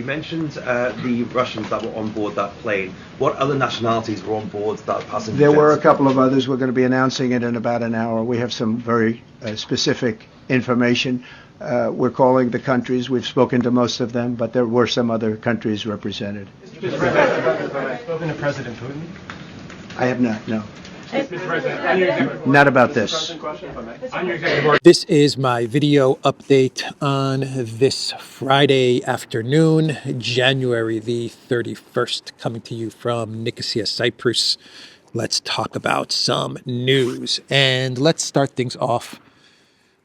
You mentioned the Russians that were on board that plane. What other nationalities were on board that passenger? There were a couple of others. We're going to be announcing it in about an hour. We have some very specific information. We're calling the countries. We've spoken to most of them, but there were some other countries represented. Mr. President, have you spoken to President Putin? I have not, no. Mr. President, not about this. This is my video update on this Friday afternoon, January the 31st, coming to you from Nicosia, Cyprus. Let's talk about some news. And let's start things off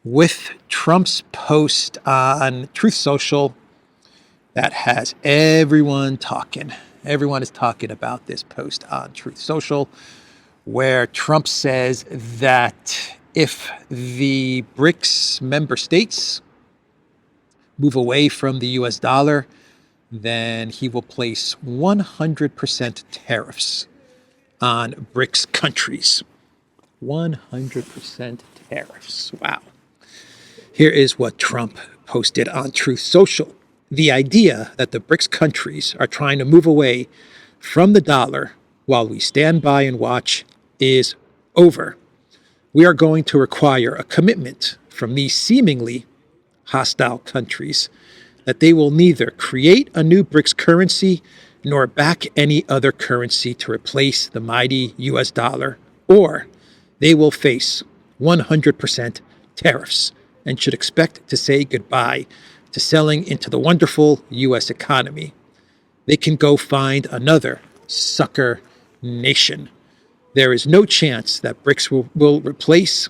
with Trump's post on Truth Social that has everyone talking. Everyone is talking about this post on Truth Social, where Trump says that if the BRICS member states move away from the US dollar, then he will place 100% tariffs on BRICS countries. 100% tariffs. Wow. Here is what Trump posted on Truth Social. The idea that the BRICS countries are trying to move away from the dollar while we stand by and watch is over. We are going to require a commitment from these seemingly hostile countries that they will neither create a new BRICS currency nor back any other currency to replace the mighty US dollar, or they will face 100% tariffs and should expect to say goodbye to selling into the wonderful US economy. They can go find another sucker nation. There is no chance that BRICS will replace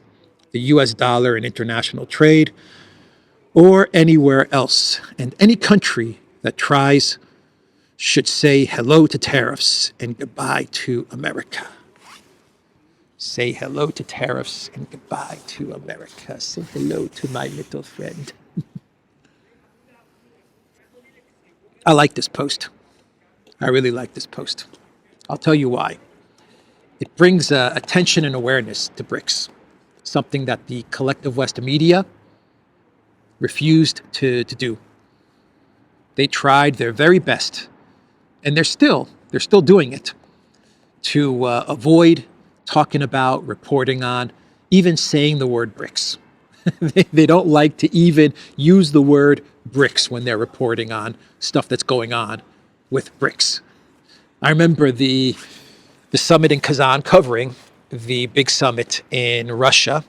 the US dollar in international trade or anywhere else. And any country that tries should say hello to tariffs and goodbye to America. Say hello to tariffs and goodbye to America. Say hello to my little friend. I like this post. I really like this post. I'll tell you why. It brings attention and awareness to BRICS, something that the collective West media refused to do. They tried their very best, and they're still doing it, to avoid talking about, reporting on, even saying the word BRICS. They don't like to even use the word BRICS when they're reporting on stuff that's going on with BRICS. I remember the summit in Kazan covering the big summit in Russia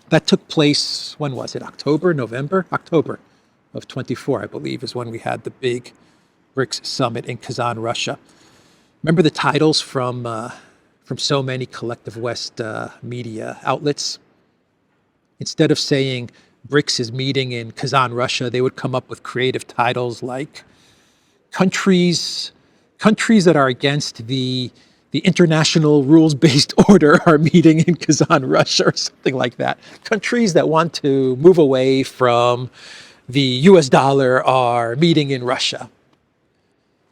that took place, when was it? November of 24, I believe, is when we had the big BRICS summit in Kazan, Russia. Remember the titles from so many collective West media outlets? Instead of saying BRICS is meeting in Kazan, Russia, they would come up with creative titles like countries that are against the international rules-based order are meeting in Kazan, Russia, or something like that. Countries that want to move away from the US dollar are meeting in Russia.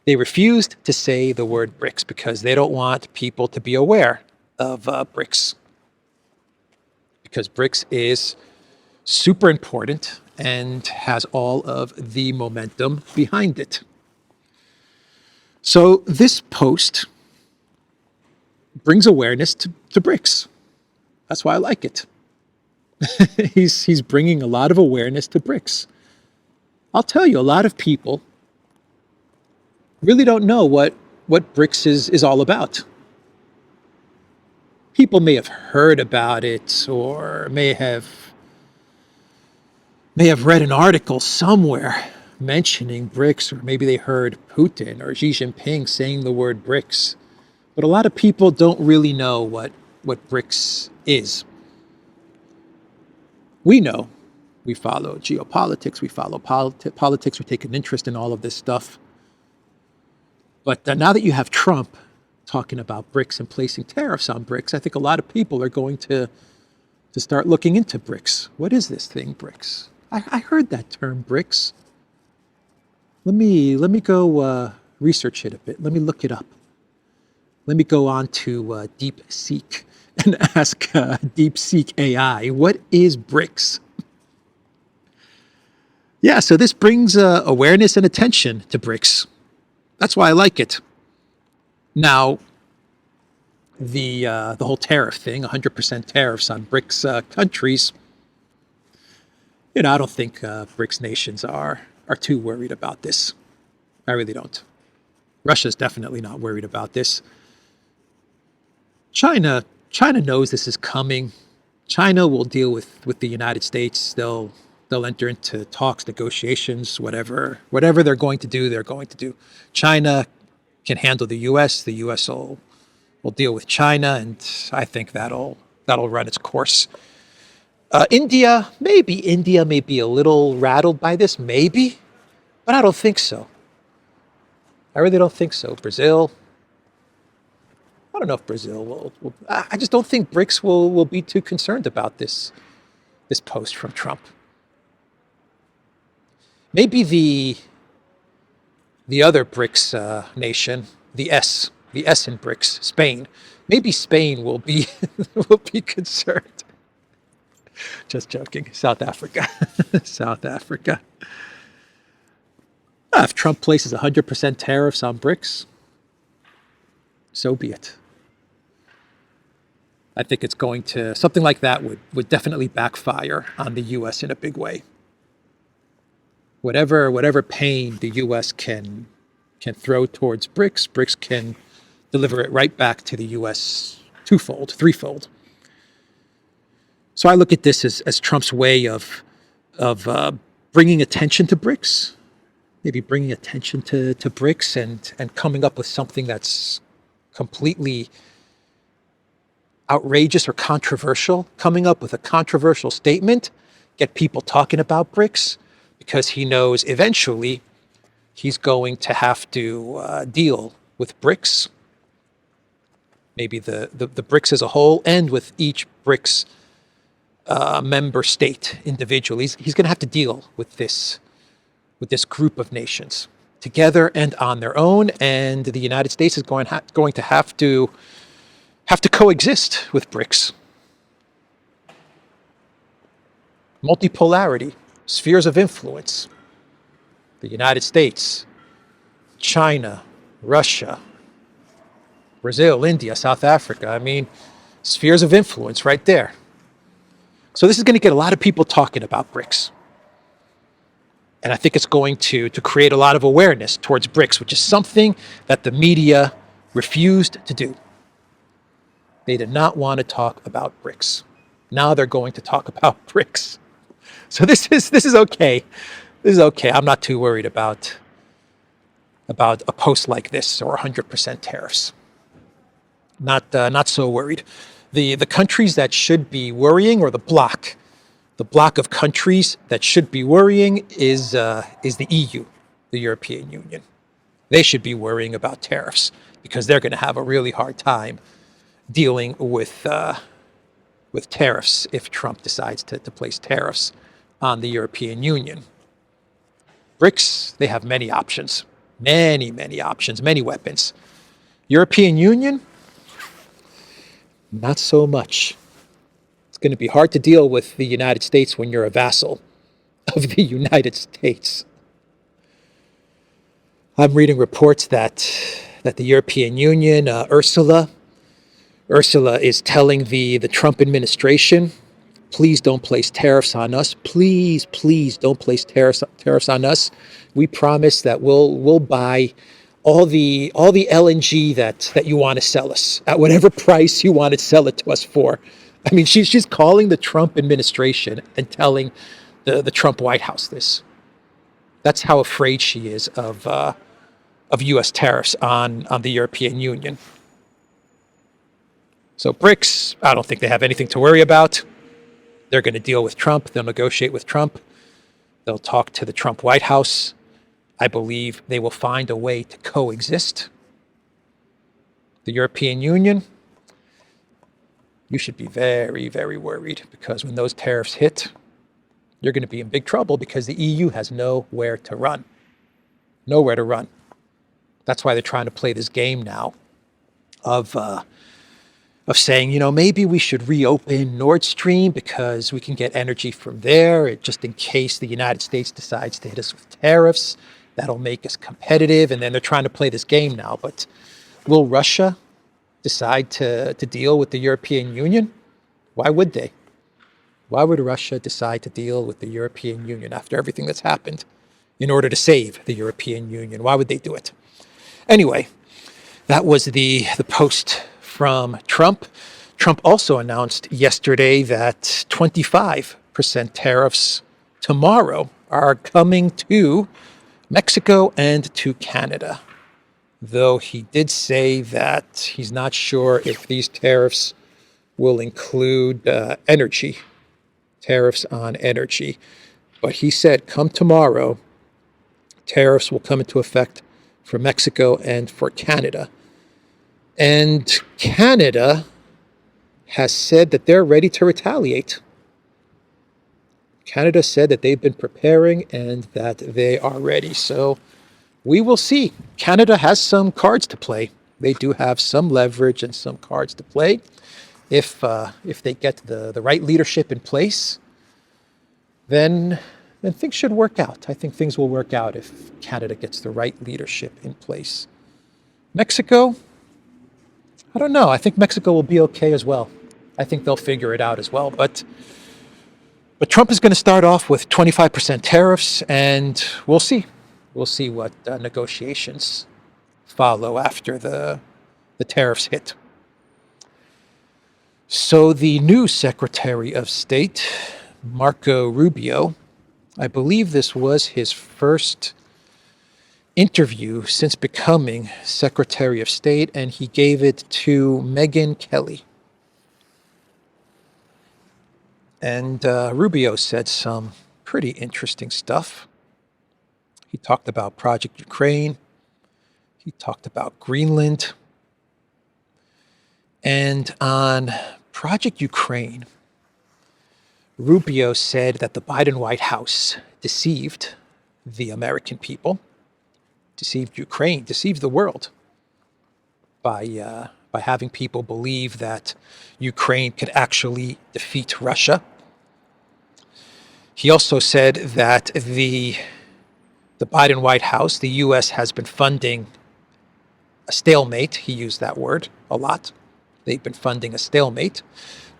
They refused to say the word BRICS because they don't want people to be aware of BRICS. Because BRICS is super important and has all of the momentum behind it. So this post brings awareness to BRICS. That's why I like it. He's bringing a lot of awareness to BRICS. I'll tell you, a lot of people really don't know what BRICS is all about. People may have heard about it or may have read an article somewhere mentioning BRICS, or maybe they heard Putin or Xi Jinping saying the word BRICS. But a lot of people don't really know what BRICS is. We know. We follow geopolitics. We follow politics. We take an interest in all of this stuff. But now that you have Trump talking about BRICS and placing tariffs on BRICS, I think a lot of people are going to start looking into BRICS. What is this thing, BRICS? I heard that term, BRICS. Let me go research it a bit. Let me look it up. Let me go on to DeepSeek and ask DeepSeek AI, what is BRICS? Yeah, so this brings awareness and attention to BRICS. That's why I like it. Now, the whole tariff thing, 100% tariffs on BRICS countries, I don't think BRICS nations are too worried about this. I really don't. Russia's definitely not worried about this. China knows this is coming. China will deal with the United States. They'll enter into talks, negotiations, whatever they're going to do, they're going to do. China can handle the U.S. The U.S. will deal with China, and I think that'll run its course. India may be a little rattled by this, maybe, but I don't think so. I really don't think so. Brazil, I don't know if Brazil will. I just don't think BRICS will be too concerned about this post from Trump. Maybe the other BRICS nation, the S in BRICS, Spain. Maybe Spain will be will be concerned. Just joking. South Africa. South Africa. If Trump places 100% tariffs on BRICS, so be it. I think it's going to, something like that would definitely backfire on the U.S. in a big way. Whatever pain the U.S. can throw towards BRICS, BRICS can deliver it right back to the U.S. twofold, threefold. So I look at this as Trump's way of bringing attention to BRICS, maybe bringing attention to BRICS and coming up with something that's completely outrageous or controversial, coming up with a controversial statement, get people talking about BRICS, because he knows eventually he's going to have to deal with BRICS, maybe the BRICS as a whole, and with each BRICS member state individually. He's going to have to deal with this group of nations together and on their own, and the United States is going to have to coexist with BRICS. Multipolarity, spheres of influence. The United States, China, Russia, Brazil, India, South Africa. I mean, spheres of influence right there. So this is going to get a lot of people talking about BRICS. And I think it's going to create a lot of awareness towards BRICS, which is something that the media refused to do. They did not want to talk about BRICS. Now they're going to talk about BRICS. So this is okay. This is okay. I'm not too worried about a post like this or 100% tariffs. Not so worried. The countries that should be worrying, or the bloc of countries that should be worrying is the EU, the European Union. They should be worrying about tariffs because they're going to have a really hard time dealing with tariffs if Trump decides to place tariffs on the European Union. BRICS, they have many options, many options, many weapons. European Union, not so much. It's going to be hard to deal with the United States when you're a vassal of the United States. I'm reading reports that the European Union, Ursula is telling the Trump administration, please don't place tariffs on us. Please don't place tariffs on us. We promise that we'll buy all the LNG that you want to sell us at whatever price you want to sell it to us for. I mean, she's calling the Trump administration and telling the Trump White House this. That's how afraid she is of U.S. tariffs on the European Union. So BRICS, I don't think they have anything to worry about. They're going to deal with Trump. They'll negotiate with Trump. They'll talk to the Trump White House. I believe they will find a way to coexist. The European Union, you should be very, very worried, because when those tariffs hit, you're going to be in big trouble because the EU has nowhere to run. Nowhere to run. That's why they're trying to play this game now of of saying, maybe we should reopen Nord Stream because we can get energy from there, just in case the United States decides to hit us with tariffs. That'll make us competitive. And then they're trying to play this game now. But will Russia decide to deal with the European Union? Why would they? Why would Russia decide to deal with the European Union after everything that's happened in order to save the European Union? Why would they do it? Anyway, that was the post from Trump. Trump also announced yesterday that 25% tariffs tomorrow are coming to Mexico and to Canada, though he did say that he's not sure if these tariffs will include energy, tariffs on energy. But he said, come tomorrow, tariffs will come into effect for Mexico and for Canada. And Canada has said that they're ready to retaliate. Canada said that they've been preparing and that they are ready. So we will see. Canada has some cards to play. They do have some leverage and some cards to play. If they get the right leadership in place, then things should work out. I think things will work out if Canada gets the right leadership in place. Mexico, I don't know. I think Mexico will be okay as well. I think they'll figure it out as well. But Trump is going to start off with 25% tariffs, and we'll see. We'll see what negotiations follow after the tariffs hit. So the new Secretary of State, Marco Rubio, I believe this was his first interview since becoming Secretary of State, and he gave it to Megyn Kelly. And Rubio said some pretty interesting stuff. He talked about Project Ukraine. He talked about Greenland. And on Project Ukraine, Rubio said that the Biden White House deceived the American people, deceived Ukraine, deceived the world by having people believe that Ukraine could actually defeat Russia. He also said that the Biden White House, the U.S., has been funding a stalemate. He used that word a lot. They've been funding a stalemate.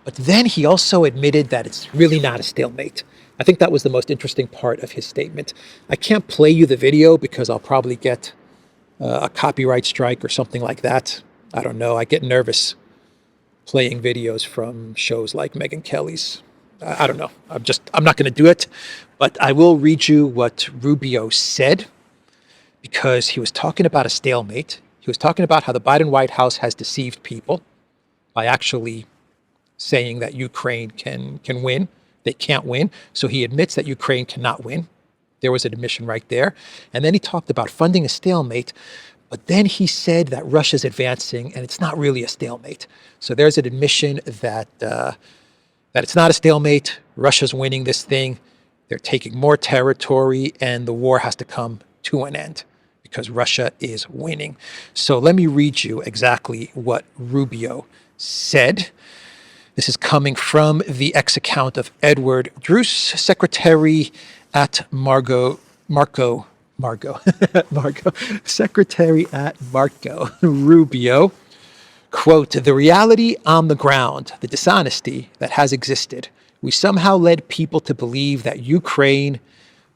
But then he also admitted that it's really not a stalemate. I think that was the most interesting part of his statement. I can't play you the video because I'll probably get a copyright strike or something like that. I don't know. I get nervous playing videos from shows like Megyn Kelly's. I don't know. I'm not going to do it. But I will read you what Rubio said, because he was talking about a stalemate. He was talking about how the Biden White House has deceived people by actually saying that Ukraine can win. They can't win. So he admits that Ukraine cannot win. There was an admission right there. And then he talked about funding a stalemate. But then he said that Russia's advancing and it's not really a stalemate. So there's an admission that it's not a stalemate. Russia's winning this thing. They're taking more territory and the war has to come to an end because Russia is winning. So let me read you exactly what Rubio said. This is coming from the X account of Edward Druce, Secretary at Secretary at Marco Rubio. Quote, the reality on the ground, the dishonesty that has existed, we somehow led people to believe that Ukraine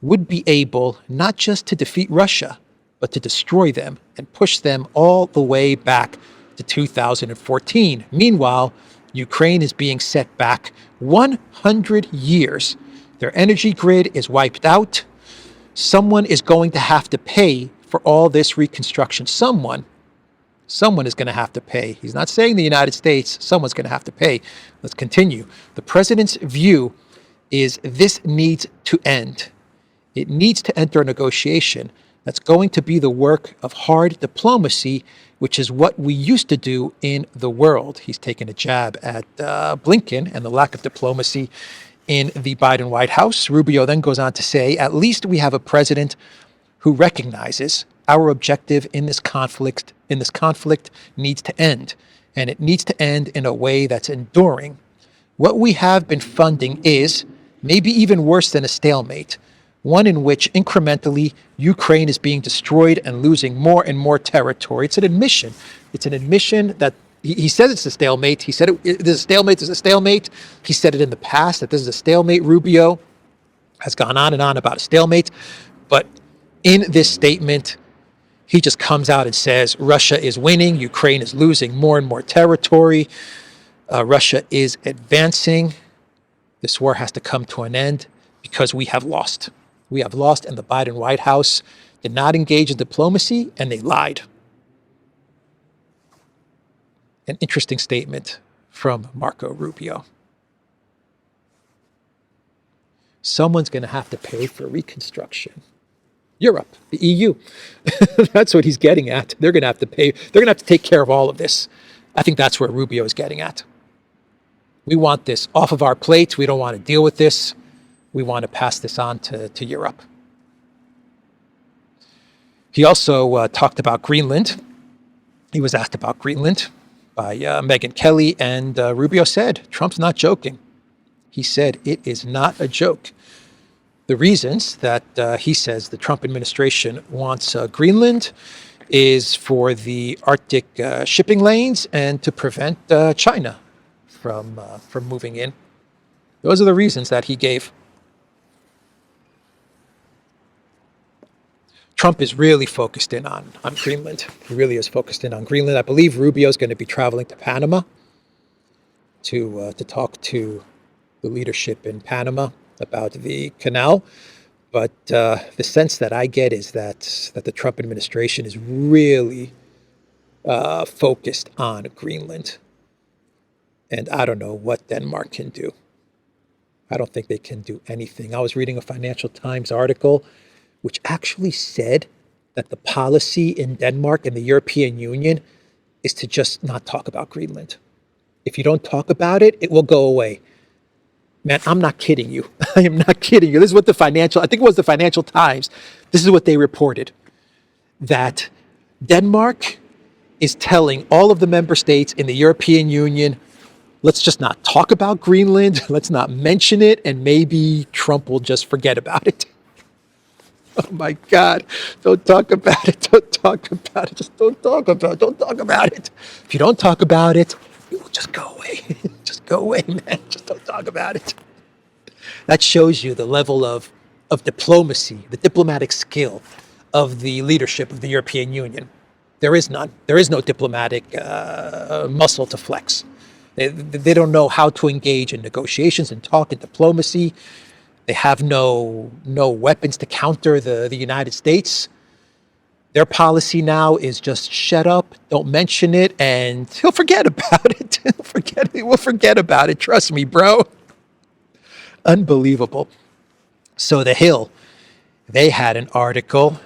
would be able not just to defeat Russia, but to destroy them and push them all the way back to 2014. Meanwhile, Ukraine is being set back 100 years. Their energy grid is wiped out. Someone is going to have to pay for all this reconstruction. Someone is going to have to pay. He's not saying the United States. Someone's going to have to pay. Let's continue. The president's view is this needs to end. It needs to enter a negotiation. That's going to be the work of hard diplomacy, which is what we used to do in the world. He's taking a jab at Blinken and the lack of diplomacy in the Biden White House. Rubio then goes on to say, at least we have a president who recognizes our objective in this conflict needs to end. and it needs to end in a way that's enduring. What we have been funding is maybe even worse than a stalemate, one in which incrementally Ukraine is being destroyed and losing more and more territory. It's an admission. It's an admission that he says it's a stalemate. He said there's a stalemate, there's a stalemate. He said it in the past that this is a stalemate. Rubio has gone on and on about a stalemate. But in this statement, he just comes out and says Russia is winning, Ukraine is losing more and more territory, Russia is advancing. This war has to come to an end because we have lost. We have lost, and the Biden White House did not engage in diplomacy, and they lied. An interesting statement from Marco Rubio. Someone's going to have to pay for reconstruction. Europe, the EU. That's what he's getting at. They're going to have to pay. They're going to have to take care of all of this. I think that's where Rubio is getting at. We want this off of our plate. We don't want to deal with this. We want to pass this on to Europe. He also talked about Greenland. He was asked about Greenland by Megyn Kelly, and Rubio said, Trump's not joking. He said, it is not a joke. The reasons that he says the Trump administration wants Greenland is for the Arctic shipping lanes and to prevent China from moving in. Those are the reasons that he gave. Trump is really focused in on Greenland. He really is focused in on Greenland. I believe Rubio is going to be traveling to Panama to talk to the leadership in Panama about the canal. But the sense that I get is that the Trump administration is really focused on Greenland. And I don't know what Denmark can do. I don't think they can do anything. I was reading a Financial Times article which actually said that the policy in Denmark and the European Union is to just not talk about Greenland. If you don't talk about it, it will go away. Man, I'm not kidding you. I am not kidding you. This is what I think it was the Financial Times, this is what they reported, that Denmark is telling all of the member states in the European Union, let's just not talk about Greenland, let's not mention it, and maybe Trump will just forget about it. Oh my God, don't talk about it, don't talk about it, just don't talk about it. If you don't talk about it, it will just go away. Just go away, man, just don't talk about it. That shows you the level of diplomacy, the diplomatic skill of the leadership of the European Union. There is none. There is no diplomatic muscle to flex. They don't know how to engage in negotiations and talk in diplomacy. They have no weapons to counter the United States. Their policy now is just shut up, don't mention it, and he'll forget about it. He will forget about it. Trust me, bro. Unbelievable. So The Hill, they had an article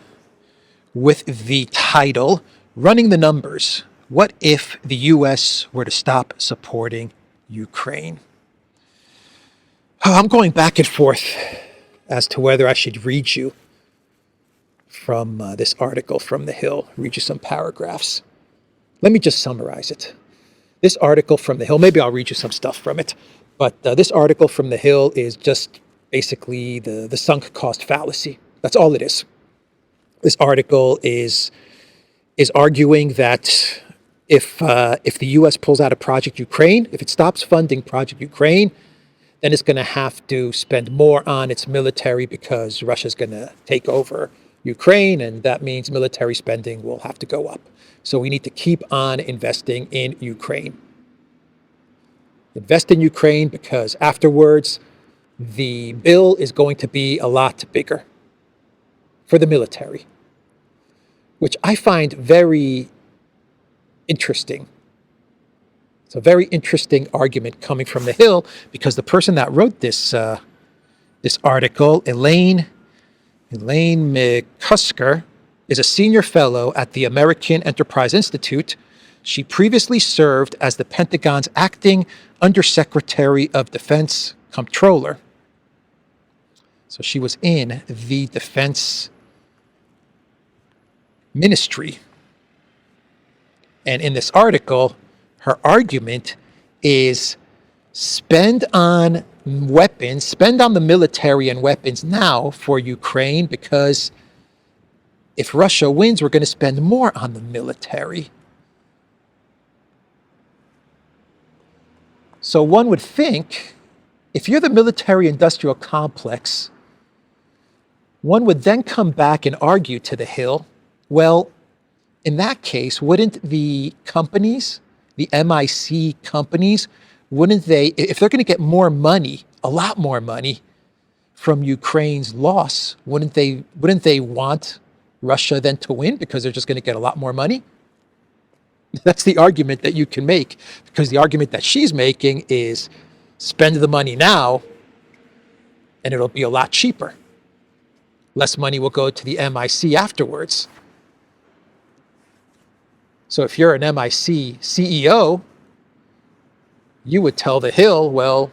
with the title, Running the Numbers. What if the U.S. were to stop supporting Ukraine? I'm going back and forth as to whether I should read you from this article from The Hill, read you some paragraphs. Let me just summarize it. This article from The Hill, maybe I'll read you some stuff from it, but this article from The Hill is just basically the sunk cost fallacy. That's all it is. This article is arguing that if the U.S. pulls out of Project Ukraine, if it stops funding Project Ukraine, then it's going to have to spend more on its military because Russia's going to take over Ukraine, and that means military spending will have to go up. So we need to keep on investing in Ukraine. Invest in Ukraine because afterwards the bill is going to be a lot bigger for the military, which I find very interesting. It's a very interesting argument coming from The Hill because the person that wrote this article, Elaine McCusker, is a senior fellow at the American Enterprise Institute. She previously served as the Pentagon's acting Undersecretary of Defense Comptroller. So she was in the Defense Ministry. And in this article, Her argument is spend on weapons, spend on the military and weapons now for Ukraine, because if Russia wins, we're going to spend more on the military. So one would think, if you're the military-industrial complex, one would then come back and argue to the Hill, well, in that case, wouldn't the companies, the MIC companies, wouldn't they, if they're going to get more money, a lot more money from Ukraine's loss, wouldn't they want Russia then to win because they're just going to get a lot more money? That's the argument that you can make, because the argument that she's making is spend the money now and it'll be a lot cheaper. Less money will go to the MIC afterwards. So if you're an MIC CEO, you would tell the Hill, well,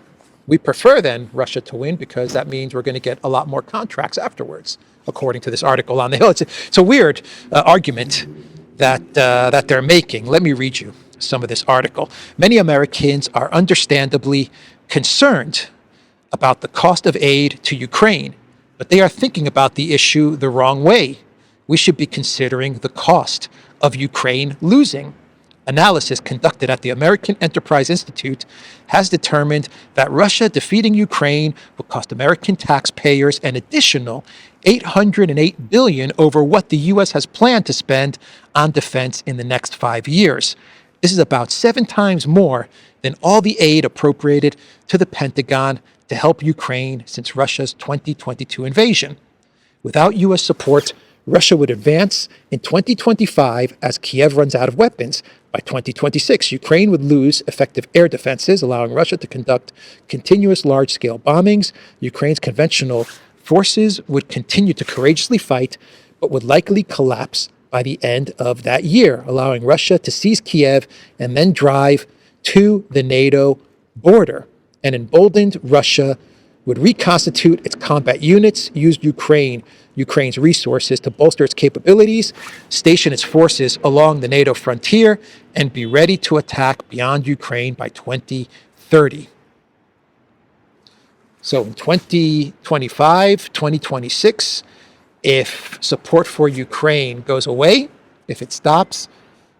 we prefer then Russia to win because that means we're going to get a lot more contracts afterwards, according to this article on the Hill. It's a weird argument that they're making. Let me read you some of this article. Many Americans are understandably concerned about the cost of aid to Ukraine, but they are thinking about the issue the wrong way. We should be considering the cost of Ukraine losing. Analysis conducted at the American Enterprise Institute has determined that Russia defeating Ukraine will cost American taxpayers an additional $808 billion over what the U.S. has planned to spend on defense in the next 5 years. This is about 7 times more than all the aid appropriated to the Pentagon to help Ukraine since Russia's 2022 invasion. Without U.S. support, Russia would advance in 2025 as Kiev runs out of weapons. By 2026, Ukraine would lose effective air defenses, allowing Russia to conduct continuous large-scale bombings. Ukraine's conventional forces would continue to courageously fight, but would likely collapse by the end of that year, allowing Russia to seize Kiev and then drive to the NATO border. An emboldened Russia would reconstitute its combat units, use Ukraine's resources to bolster its capabilities, station its forces along the NATO frontier, and be ready to attack beyond Ukraine by 2030. So in 2025, 2026, if support for Ukraine goes away, if it stops,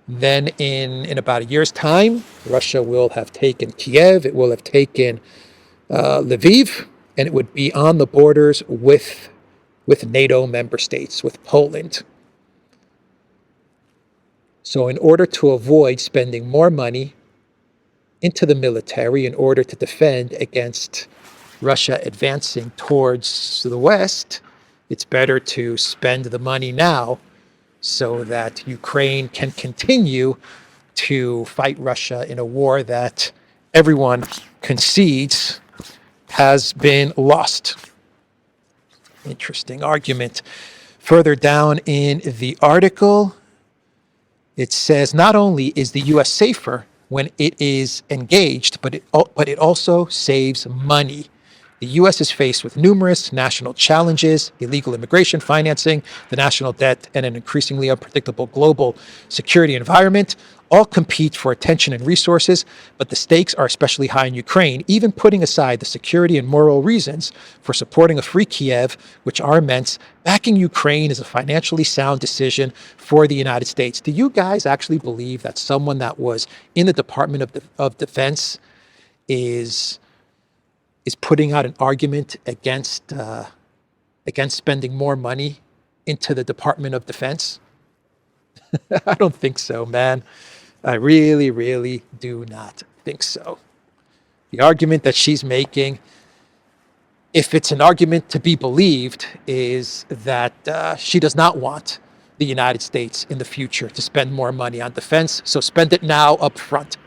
then in about a year's time, Russia will have taken Kiev, it will have taken Lviv, and it would be on the borders with NATO member states, with Poland. So in order to avoid spending more money into the military in order to defend against Russia advancing towards the West, it's better to spend the money now so that Ukraine can continue to fight Russia in a war that everyone concedes has been lost. Interesting argument. Further down in the article, it says not only is the U.S. safer when it is engaged, but it also saves money. The U.S. is faced with numerous national challenges: illegal immigration, financing, the national debt, and an increasingly unpredictable global security environment. All compete for attention and resources, but the stakes are especially high in Ukraine, even putting aside the security and moral reasons for supporting a free Kiev, which are immense. Backing Ukraine is a financially sound decision for the United States. Do you guys actually believe that someone that was in the Department of Defense is putting out an argument against spending more money into the Department of Defense? I don't think so, man. I really, really do not think so. The argument that she's making, if it's an argument to be believed, is that she does not want the United States in the future to spend more money on defense, so spend it now up front.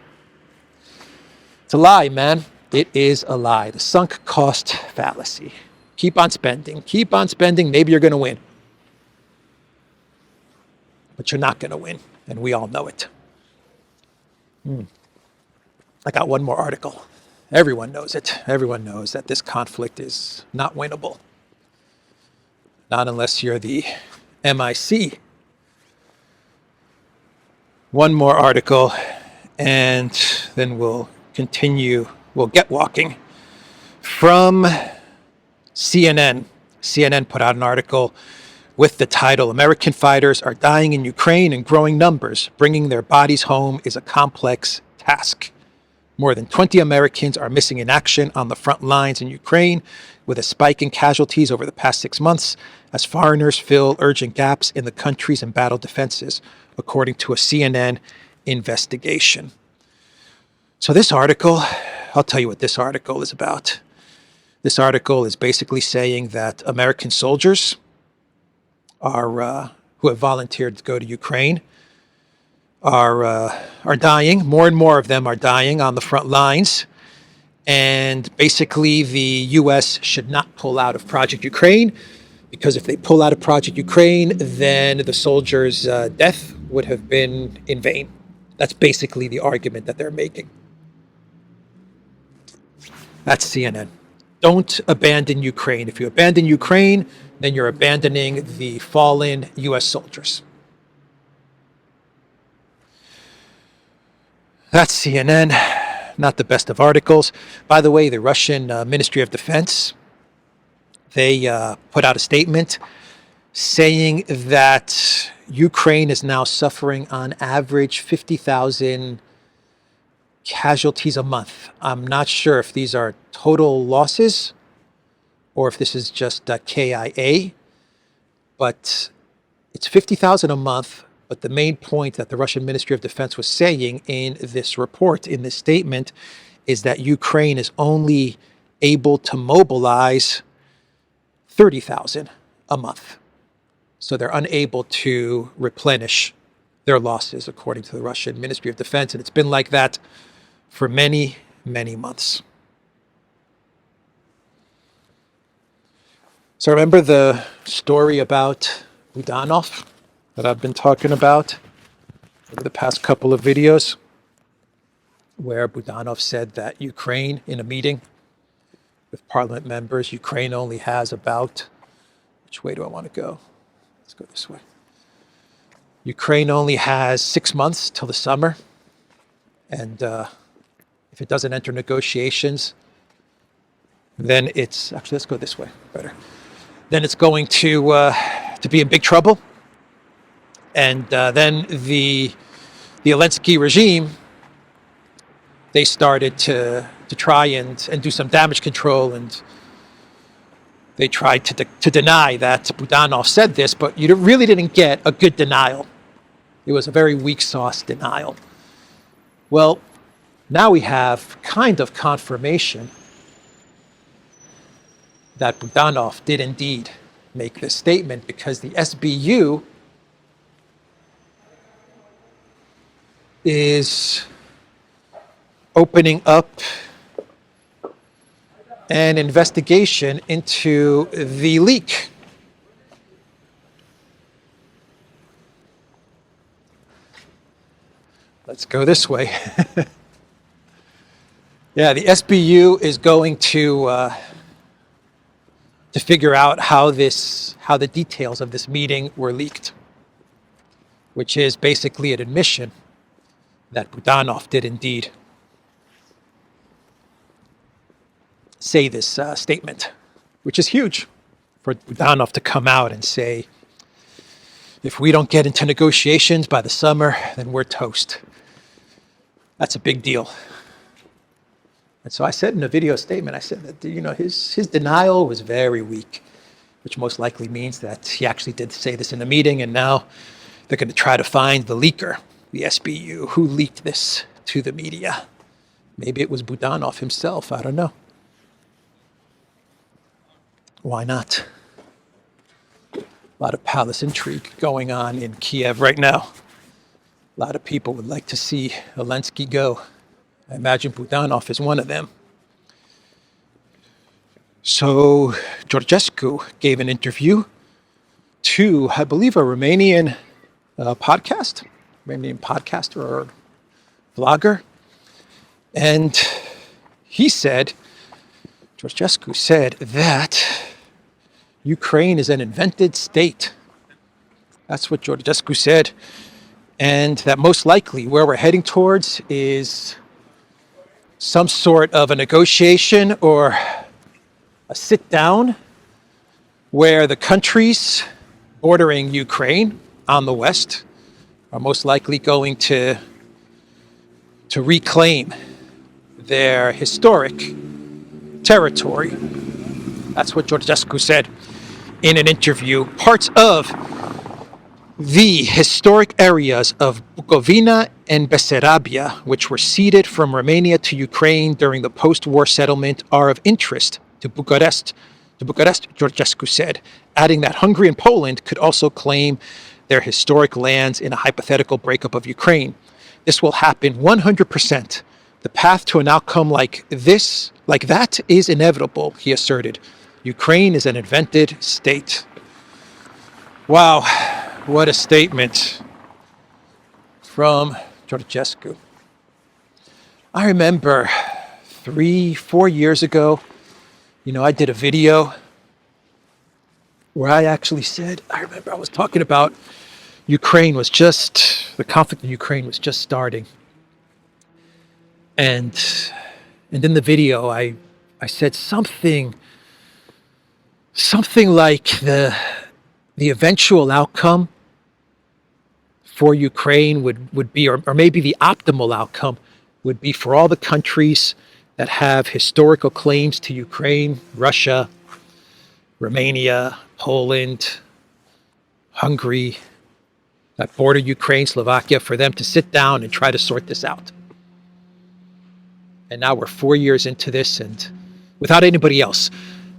It's a lie, man. It is a lie. The sunk cost fallacy. Keep on spending. Keep on spending. Maybe you're going to win. But you're not going to win, and we all know it. I got one more article. Everyone knows it. Everyone knows that this conflict is not winnable. Not unless you're the MIC. One more article. and then we'll continue. We'll get walking. From CNN. CNN put out an article with the title, American Fighters Are Dying in Ukraine in Growing Numbers. Bringing Their Bodies Home is a Complex Task. More than 20 Americans are missing in action on the front lines in Ukraine, with a spike in casualties over the past 6 months as foreigners fill urgent gaps in the country's embattled defenses, according to a CNN investigation. So this article, I'll tell you what this article is about. This article is basically saying that American soldiers are who have volunteered to go to Ukraine are dying. More and more of them are dying on the front lines. And basically, the U.S. should not pull out of Project Ukraine, because if they pull out of Project Ukraine, then the soldiers' death would have been in vain. That's basically the argument that they're making. That's CNN. Don't abandon Ukraine. If you abandon Ukraine, then you're abandoning the fallen U.S. soldiers. That's CNN. Not the best of articles. By the way, the Russian Ministry of Defense, they put out a statement saying that Ukraine is now suffering on average 50,000 casualties a month. I'm not sure if these are total losses or if this is just KIA, but it's 50,000 a month. But the main point that the Russian Ministry of Defense was saying in this report, in this statement, is that Ukraine is only able to mobilize 30,000 a month. So they're unable to replenish their losses, according to the Russian Ministry of Defense. And it's been like that for many, many months. So remember the story about Budanov that I've been talking about over the past couple of videos, where Budanov said that Ukraine, in a meeting with parliament members, Ukraine only has about, which way do I want to go? Let's go this way. Ukraine only has 6 months till the summer, and if it doesn't enter negotiations, then it's, actually let's go this way, better. Then it's going to be in big trouble. And then the Zelensky regime, they started to try and do some damage control, and they tried to deny that Budanov said this, but you really didn't get a good denial. It was a very weak sauce denial. Well, now we have kind of confirmation that Budanov did indeed make this statement, because the SBU is opening up an investigation into the leak. Let's go this way. Yeah, the SBU is going to figure out how the details of this meeting were leaked, which is basically an admission that Budanov did indeed say this statement, which is huge for Budanov to come out and say, if we don't get into negotiations by the summer, then we're toast. That's a big deal. And so I said in a video statement, I said that, his denial was very weak, which most likely means that he actually did say this in a meeting, and now they're going to try to find the leaker, the SBU, who leaked this to the media. Maybe it was Budanov himself, I don't know. Why not? A lot of palace intrigue going on in Kiev right now. A lot of people would like to see Zelensky go. I imagine Budanov is one of them. So Georgescu gave an interview to, I believe, a Romanian podcaster or vlogger. And he said, Georgescu said that Ukraine is an invented state. That's what Georgescu said. and that most likely where we're heading towards is some sort of a negotiation or a sit down where the countries bordering Ukraine on the west are most likely going to reclaim their historic territory. That's what Georgescu said in an interview. Parts of the historic areas of Bukovina and Bessarabia, which were ceded from Romania to Ukraine during the post-war settlement, are of interest to Bucharest, Georgescu said, adding that Hungary and Poland could also claim their historic lands in a hypothetical breakup of Ukraine. This will happen 100%. The path to an outcome like that is inevitable, he asserted. Ukraine is an invented state. Wow, what a statement from Georgescu. I remember 3-4 years ago, I did a video where I actually said, I remember I was talking about the conflict in Ukraine was just starting. And in the video, I said something like the eventual outcome for Ukraine would be, or maybe the optimal outcome would be for all the countries that have historical claims to Ukraine, Russia, Romania, Poland, Hungary, that border Ukraine, Slovakia, for them to sit down and try to sort this out. And now we're 4 years into this, and without anybody else,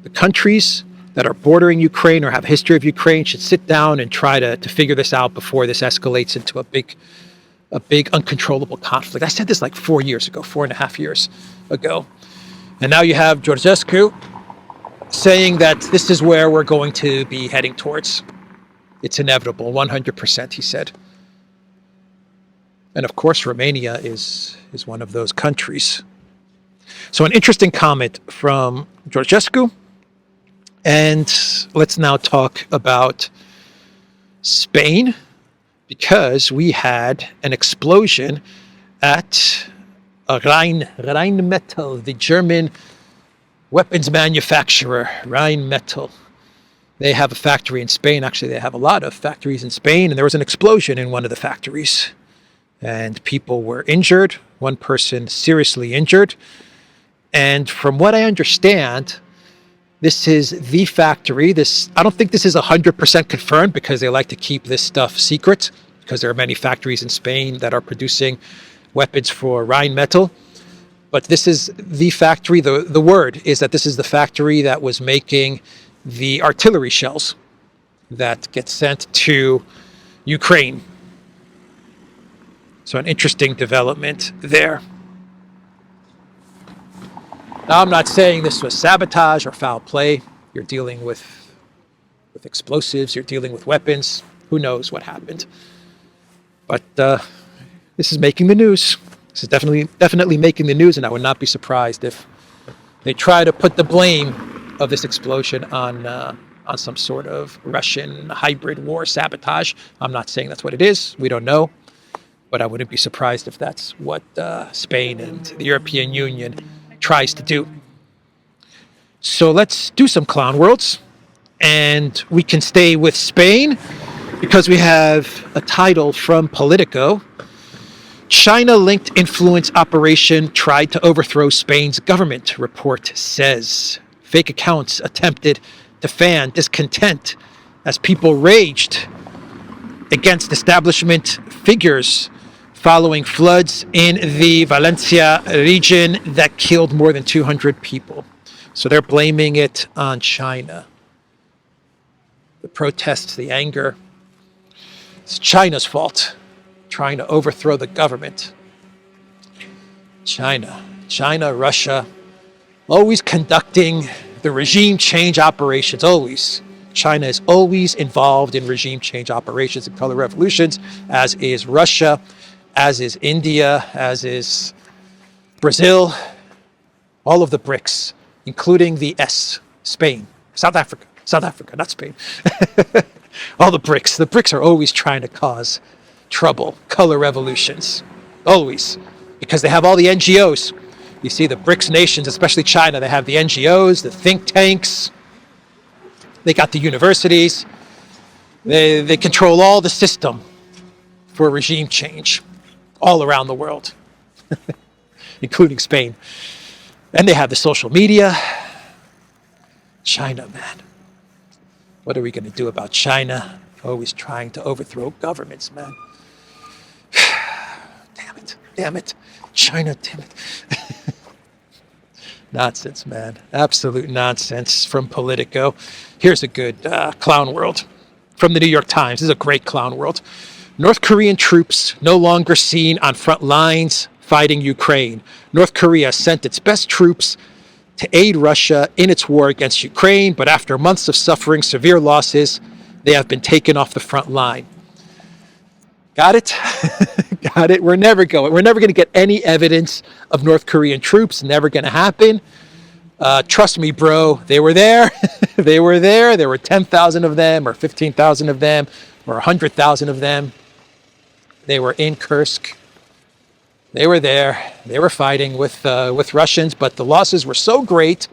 the countries that are bordering Ukraine or have a history of Ukraine should sit down and try to figure this out before this escalates into a big uncontrollable conflict. I said this like 4 years ago, 4.5 years ago. And now you have Georgescu saying that this is where we're going to be heading towards. It's inevitable, 100%, he said. And of course, Romania is one of those countries. So an interesting comment from Georgescu. And let's now talk about Spain, because we had an explosion at Rheinmetall, the German weapons manufacturer, Rheinmetall. They have a factory in Spain. Actually, they have a lot of factories in Spain, and there was an explosion in one of the factories. And people were injured, one person seriously injured. And from what I understand, this is the factory. I don't think this is 100% confirmed, because they like to keep this stuff secret, because there are many factories in Spain that are producing weapons for Rheinmetall. But this is the factory. The word is that this is the factory that was making the artillery shells that get sent to Ukraine. So an interesting development there. Now, I'm not saying this was sabotage or foul play. You're dealing with explosives. You're dealing with weapons. Who knows what happened? But this is making the news. This is definitely making the news, and I would not be surprised if they try to put the blame of this explosion on some sort of Russian hybrid war sabotage. I'm not saying that's what it is. We don't know. But I wouldn't be surprised if that's what Spain and the European Union tries to do. So let's do some clown worlds. And we can stay with Spain because we have a title from Politico. China-linked influence operation tried to overthrow Spain's government, report says. Fake accounts attempted to fan discontent as people raged against establishment figures following floods in the Valencia region that killed more than 200 people. So they're blaming it on China. The protests, the anger, it's China's fault, trying to overthrow the government. China, Russia, always conducting the regime change operations, always. China is always involved in regime change operations and color revolutions, as is Russia, as is India, as is Brazil, all of the BRICS, including the Spain, South Africa, not Spain. All the BRICS. The BRICS are always trying to cause trouble, color revolutions, always, because they have all the NGOs. You see the BRICS nations, especially China, they have the NGOs, the think tanks, they got the universities, they control all the system for regime change all around the world, including Spain. And they have the social media. China, man. What are we going to do about China? Always trying to overthrow governments, man. Damn it. China, damn it. Nonsense, man. Absolute nonsense from Politico. Here's a good clown world from the New York Times. This is a great clown world. North Korean troops no longer seen on front lines fighting Ukraine. North Korea sent its best troops to aid Russia in its war against Ukraine, but after months of suffering severe losses, they have been taken off the front line. Got it? Got it? We're never going to get any evidence of North Korean troops. Never going to happen. Trust me, bro. They were there. They were there. There were 10,000 of them, or 15,000 of them, or 100,000 of them. They were in Kursk. They were there. They were fighting with Russians, but the losses were so great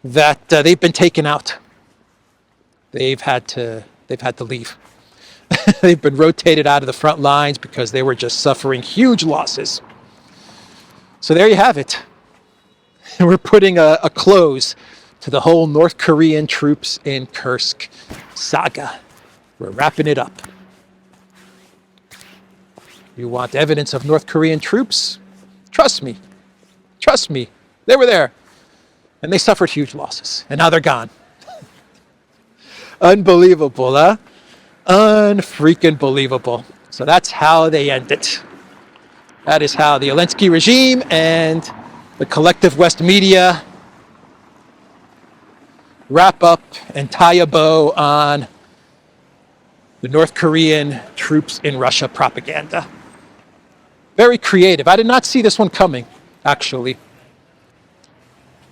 that they've been taken out. They've had to leave. They've been rotated out of the front lines because they were just suffering huge losses. So there you have it. We're putting a close to the whole North Korean troops in Kursk saga. We're wrapping it up. You want evidence of North Korean troops? Trust me. Trust me. They were there. And they suffered huge losses. And now they're gone. Unbelievable, huh? Unfreaking believable. So that's how they end it. That is how the Zelensky regime and the collective West media wrap up and tie a bow on the North Korean troops in Russia propaganda. Very creative. I did not see this one coming, actually.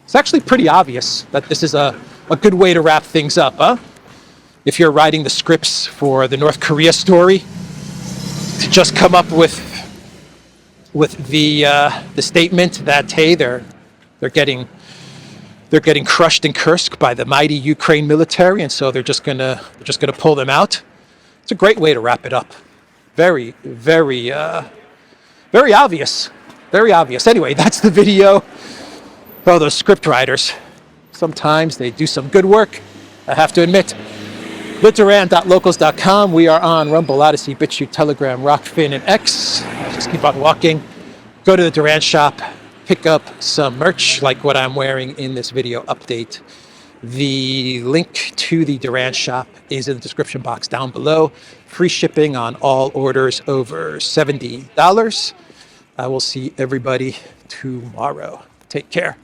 It's actually pretty obvious that this is a good way to wrap things up, huh? If you're writing the scripts for the North Korea story, to just come up with the statement that, hey, they're getting crushed in Kursk by the mighty Ukraine military, and so they're just gonna pull them out. It's a great way to wrap it up. Very, very, very obvious. Very obvious. Anyway, that's the video. Oh, those script writers. Sometimes they do some good work, I have to admit. Duran.locals.com. We are on Rumble, ODYSEE, BitChute, Telegram, Rockfin, and X. Just keep on walking. Go to the Duran shop. Pick up some merch like what I'm wearing in this video update. The link to the Duran shop is in the description box down below. Free shipping on all orders over $70. I will see everybody tomorrow. Take care.